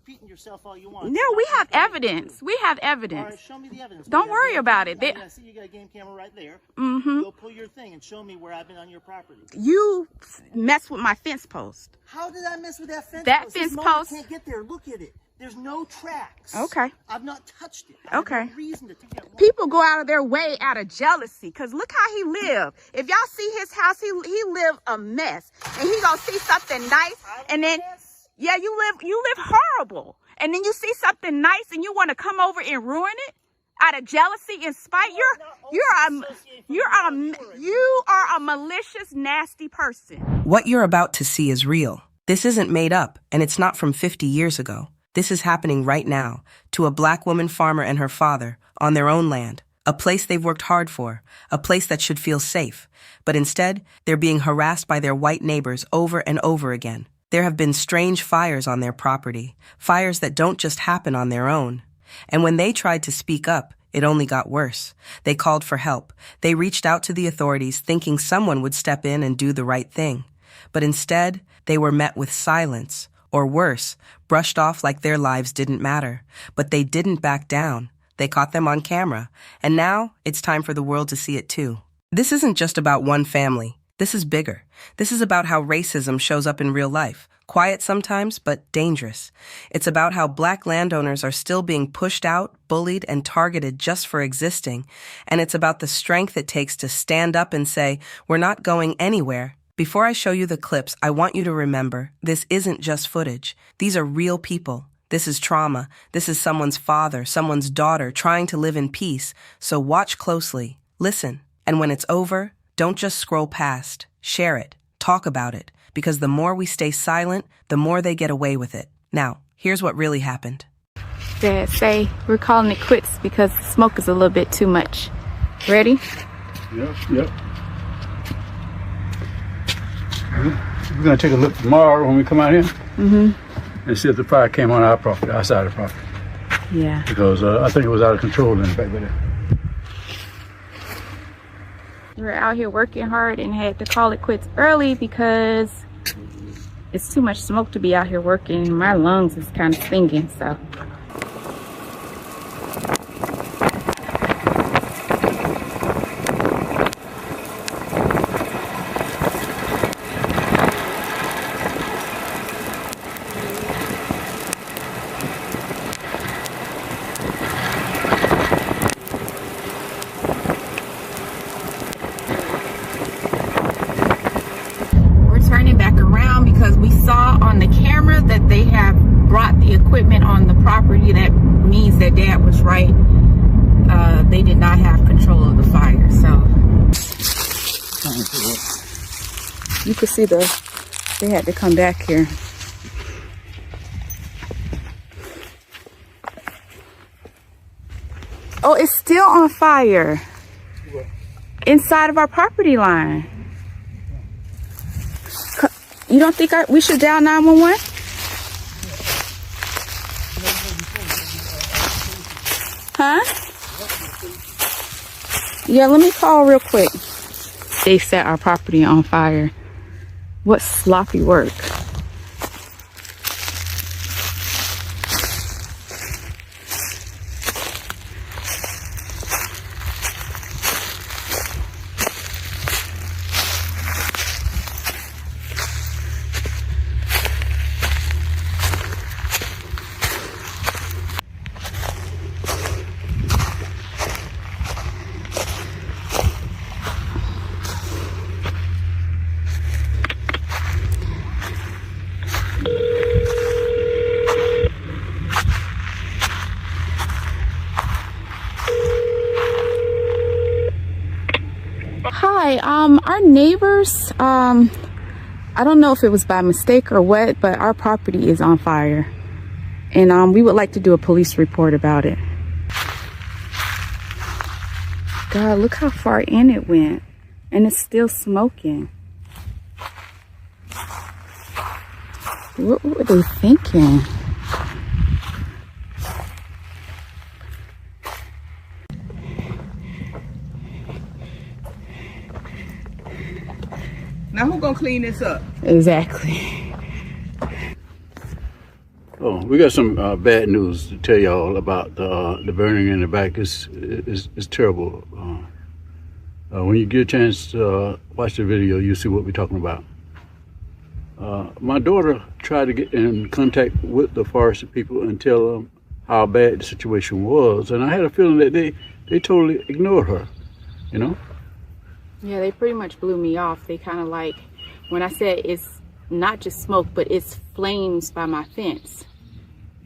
repeating yourself all you want. No, we have evidence. We have evidence. All right, show me the evidence. Don't worry about it. I see you got a game camera right there. Go pull your thing and show me where I've been on your property. You mess with my fence post. How did I mess with that fence post? That fence post. Can't get there. Look at it. There's no tracks. Okay. I've not touched it. Okay. I have no reason to take that. People go out of their way out of jealousy, because look how he lived. If y'all see his house, he lived a mess. And he gonna see something nice, and then yeah, you live horrible. And then you see something nice and you want to come over and ruin it out of jealousy and spite. You are a malicious, nasty person. What you're about to see is real. This isn't made up, and it's not from 50 years ago. This is happening right now to a black woman farmer and her father on their own land, a place they've worked hard for, a place that should feel safe. But instead, they're being harassed by their white neighbors over and over again. There have been strange fires on their property, fires that don't just happen on their own. And when they tried to speak up, it only got worse. They called for help. They reached out to the authorities thinking someone would step in and do the right thing. But instead, they were met with silence, or worse, brushed off like their lives didn't matter. But they didn't back down. They caught them on camera. And now it's time for the world to see it too. This isn't just about one family. This is bigger. This is about how racism shows up in real life. Quiet sometimes, but dangerous. It's about how black landowners are still being pushed out, bullied, and targeted just for existing. And it's about the strength it takes to stand up and say, we're not going anywhere. Before I show you the clips, I want you to remember, this isn't just footage. These are real people. This is trauma. This is someone's father, someone's daughter trying to live in peace. So watch closely. Listen. And when it's over, don't just scroll past. Share it. Talk about it. Because the more we stay silent, the more they get away with it. Now, here's what really happened. Dad, say we're calling it quits because the smoke is a little bit too much. Ready? Yep. We're going to take a look tomorrow when we come out here and see if the fire came on our property, our side of the property. Yeah. Because I think it was out of control in the back there. We're out here working hard and had to call it quits early because it's too much smoke to be out here working. My lungs is kind of stinging, so. On the camera that they have brought the equipment on the property. That means that Dad was right. They did not have control of the fire, so you could see they had to come back here. Oh, it's still on fire inside of our property line. You don't think we should dial 911? Huh? Yeah, let me call real quick. They set our property on fire. What sloppy work. Hi, our neighbors, I don't know if it was by mistake or what, but our property is on fire. And we would like to do a police report about it. God, look how far in it went. And it's still smoking. What were they thinking? Now who gonna clean this up? Exactly. Oh, we got some bad news to tell y'all about the burning in the back. It's terrible. When you get a chance to watch the video, you'll see what we're talking about. My daughter tried to get in contact with the forest people and tell them how bad the situation was, and I had a feeling that they totally ignored her, you know? Yeah, they pretty much blew me off. They kind of like, when I said it's not just smoke, but it's flames by my fence.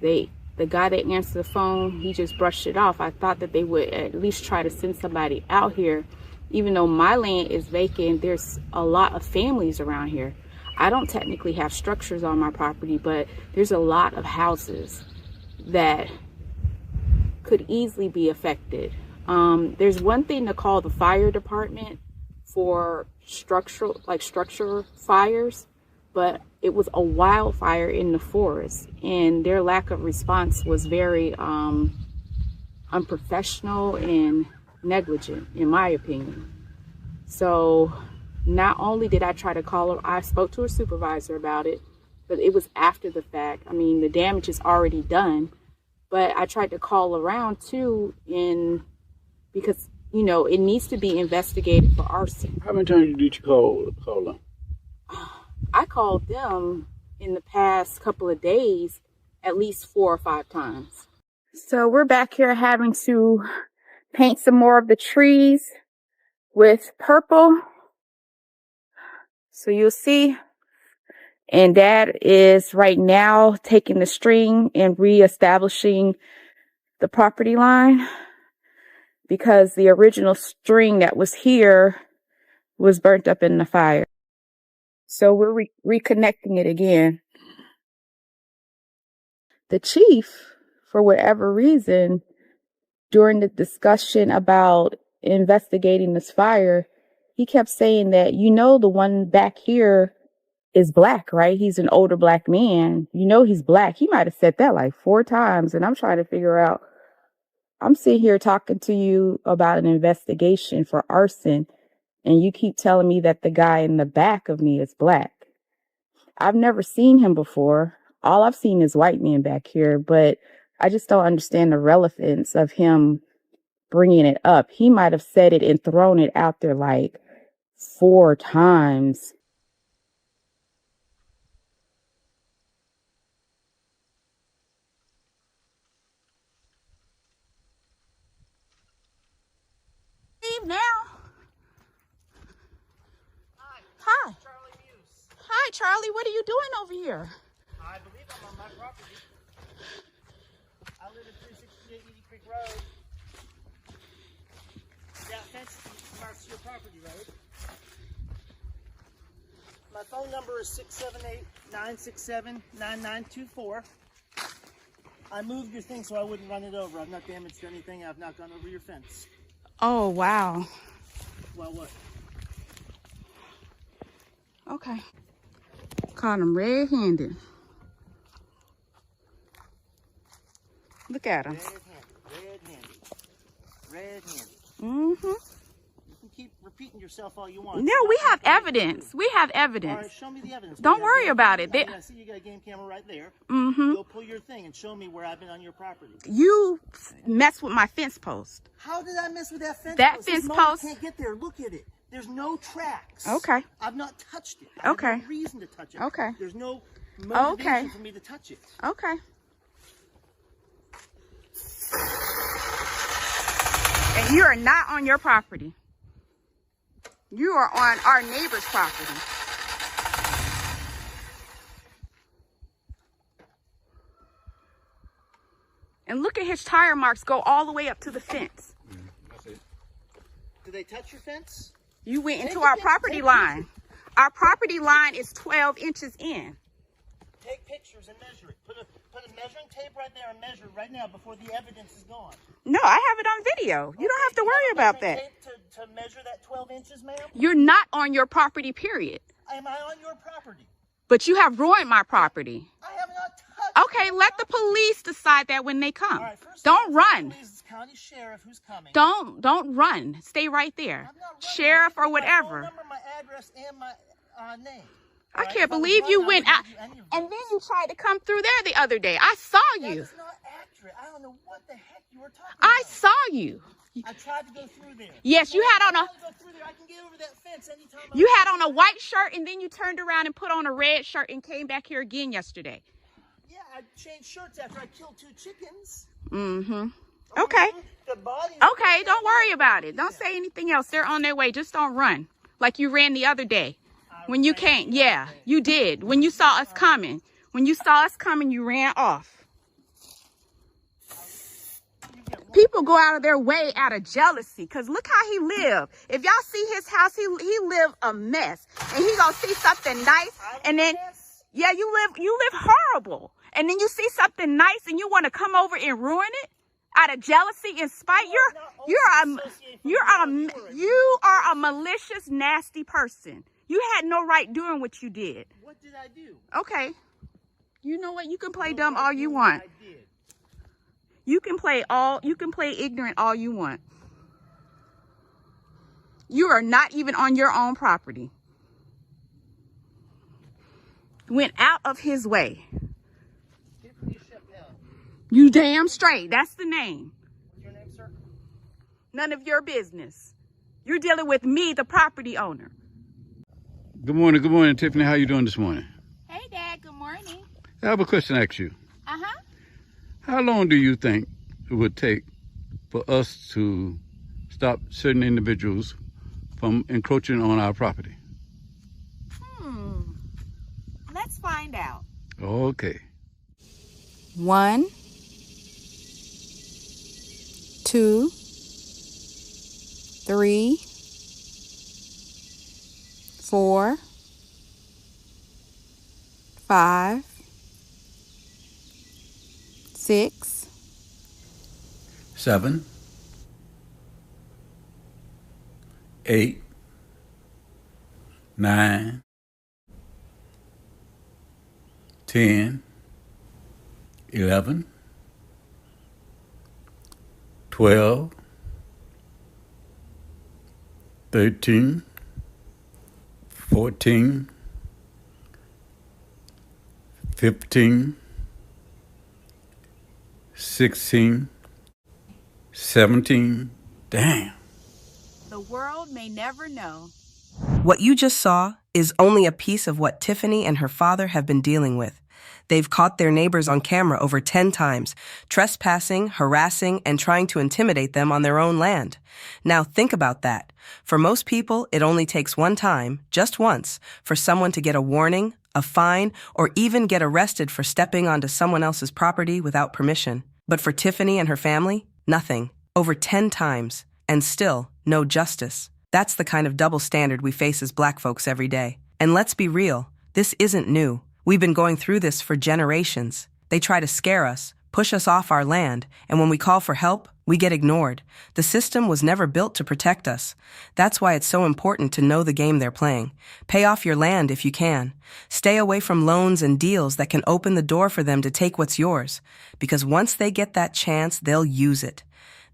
The guy that answered the phone, he just brushed it off. I thought that they would at least try to send somebody out here. Even though my land is vacant, there's a lot of families around here. I don't technically have structures on my property, but there's a lot of houses that could easily be affected. There's one thing to call the fire department for structure fires, but it was a wildfire in the forest, and their lack of response was very unprofessional and negligent, in my opinion. So not only did I try to call her, I spoke to a supervisor about it, but it was after the fact. I mean, the damage is already done, but I tried to call around too, because, you know, it needs to be investigated for arson. How many times did you call them? I called them in the past couple of days at least 4 or 5 times. So we're back here having to paint some more of the trees with purple. So you'll see. And Dad is right now taking the string and reestablishing the property line, because the original string that was here was burnt up in the fire. So we're reconnecting it again. The chief, for whatever reason, during the discussion about investigating this fire, he kept saying that, you know, the one back here is black, right? He's an older black man. You know, he's black. He might have said that like 4 times. And I'm trying to figure out, I'm sitting here talking to you about an investigation for arson, and you keep telling me that the guy in the back of me is black. I've never seen him before. All I've seen is white men back here, but I just don't understand the relevance of him bringing it up. He might have said it and thrown it out there like 4 times. Leave now. Hi. Charlie Muse. Hi, Charlie. What are you doing over here? I believe I'm on my property. I live at 368 Edie Creek Road. That fence marks your property road. My phone number is 678-967-9924. I moved your thing so I wouldn't run it over. I've not damaged anything. I've not gone over your fence. Oh, wow. Well, what? Okay. Caught him red-handed. Look at him. Red-handed. Mm-hmm. You can keep repeating yourself all you want. No, we have evidence. We have All evidence. right, show me the evidence. Don't worry about it. I see you got a game camera right there. Mm-hmm. Go pull your thing and show me where I've been on your property. You messed with my fence post. How did I mess with that fence That post? fence This mower post- can't get there. Look at it. There's no tracks. Okay. I've not touched it. I Okay. have no reason to touch it. Okay. There's no motivation Okay. for me to touch it. Okay. And you are not on your property. You are on our neighbor's property. And look at his tire marks go all the way up to the fence. That's it. Did they touch your fence? You went into Take our a property pic- line. Our property line is 12 inches in. Take pictures and measure it. Put a measuring tape right there and measure it right now before the evidence is gone. No, I have it on video. You don't have to worry about that. Tape to measure that 12 inches, ma'am? You're not on your property, period. Am I on your property? But you have ruined my property. I have not touched. Okay, let the police decide that when they come. All right, first Don't run. Please, county sheriff who's coming. Don't run. Stay right there. I'm not running. Sheriff or My phone whatever. number, my address, and my name. I can't believe you went out. And then you tried to come through there the other day. I saw you. That's not accurate. I don't know what the heck you were talking I about. saw you. I tried to go through there. Yes, you had on a... I go through there. I can get over that fence anytime I You want. had on a white shirt and then you turned around and put on a red shirt and came back here again yesterday. Yeah, I changed shirts after I killed 2 chickens. Mm-hmm. Okay. The body. Okay, don't worry about it. Don't say anything else. They're on their way. Just don't run like you ran the other day. When you came, yeah, you did. When you saw us coming. When you saw us coming, you ran off. People go out of their way out of jealousy, because look how he live. If y'all see his house, he live a mess. And he gonna see something nice, and then, yeah, you live horrible. And then you see something nice and you want to come over and ruin it out of jealousy and spite. You are a malicious, nasty person. You had no right doing what you did. What did I do? Okay. You know what? You can play dumb all you want. You can play ignorant all you want. You are not even on your own property. Went out of his way. You damn straight. That's the name. What's your name, sir? None of your business. You're dealing with me, the property owner. Good morning, Tiffany. How you doing this morning? Hey, Dad. Good morning. I have a question to ask you. Uh-huh. How long do you think it would take for us to stop certain individuals from encroaching on our property? Let's find out. Okay. 1, 2, 3, 4, 5, 6, 7, 8, 9, 10, 11, 12, 13, 14, 15, 16, 17. Damn. The world may never know. What you just saw is only a piece of what Tiffany and her father have been dealing with. They've caught their neighbors on camera over 10 times, trespassing, harassing, and trying to intimidate them on their own land. Now think about that. For most people, it only takes one time, just once, for someone to get a warning, a fine, or even get arrested for stepping onto someone else's property without permission. But for Tiffany and her family, nothing. Over 10 times, and still no justice. That's the kind of double standard we face as Black folks every day. And let's be real, this isn't new. We've been going through this for generations. They try to scare us, push us off our land, and when we call for help, we get ignored. The system was never built to protect us. That's why it's so important to know the game they're playing. Pay off your land if you can. Stay away from loans and deals that can open the door for them to take what's yours. Because once they get that chance, they'll use it.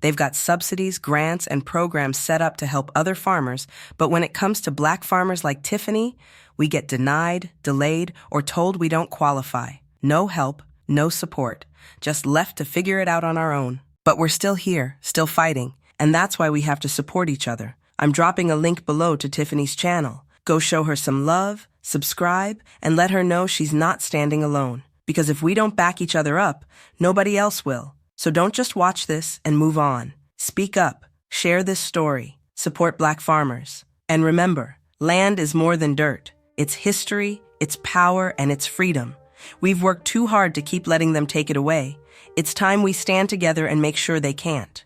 They've got subsidies, grants, and programs set up to help other farmers, but when it comes to Black farmers like Tiffany, we get denied, delayed, or told we don't qualify. No help, no support, just left to figure it out on our own. But we're still here, still fighting, and that's why we have to support each other. I'm dropping a link below to Tiffany's channel. Go show her some love, subscribe, and let her know she's not standing alone. Because if we don't back each other up, nobody else will. So don't just watch this and move on. Speak up, share this story, support Black farmers. And remember, land is more than dirt. It's history, it's power, and it's freedom. We've worked too hard to keep letting them take it away. It's time we stand together and make sure they can't.